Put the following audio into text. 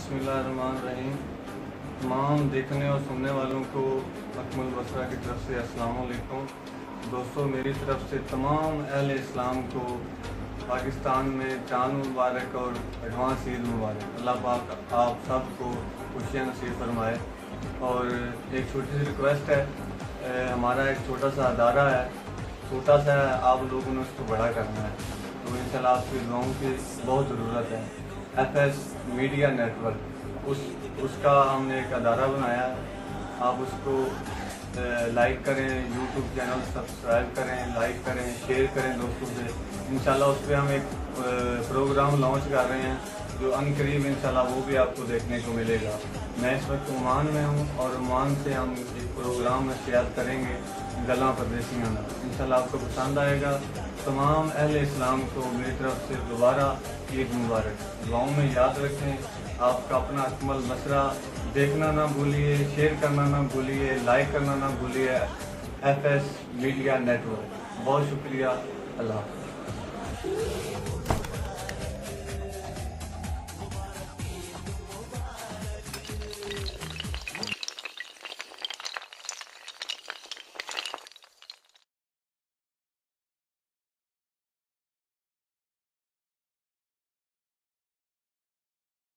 बिस्मिल्लाहिर्रहमानिर्रहीम। तमाम देखने और सुनने वालों को अकमल बसरा की तरफ से अस्सलाम वालेकुम। दोस्तों, मेरी तरफ से तमाम अहले इस्लाम को पाकिस्तान में चांद मुबारक और एडवांस ईद मुबारक। अल्लाह पाक आप सबको खुशियाँ नसीब फरमाए। और एक छोटी सी रिक्वेस्ट है, हमारा एक छोटा सा अदारा है, छोटा सा है, आप लोगों ने उसको बड़ा करना है, तो इंशाल्लाह आपकी दुआओं की बहुत ज़रूरत है। FS मीडिया नेटवर्क, उसका हमने एक अदारा बनाया है। आप उसको लाइक करें, यूट्यूब चैनल सब्सक्राइब करें, लाइक करें, शेयर करें दोस्तों से। इंशाल्लाह उस पर हम एक प्रोग्राम लॉन्च कर रहे हैं जो अनकरीब इंशाल्लाह वो भी आपको देखने को मिलेगा। मैं इस वक्त ओमान में हूँ और ओमान से हम एक प्रोग्राम में शेयर करेंगे गला परदेसियाँ में। इंशाल्लाह आपको पसंद आएगा। तमाम अहले इस्लाम को मेरी तरफ से दोबारा ईद मुबारक। दुआओं में याद रखें। आपका अपना अकमल बसरा देखना ना भूलिए, शेयर करना ना भूलिए, लाइक करना ना भूलिए। FS मीडिया नेटवर्क, बहुत शुक्रिया। अल्लाह हाफ़िज़।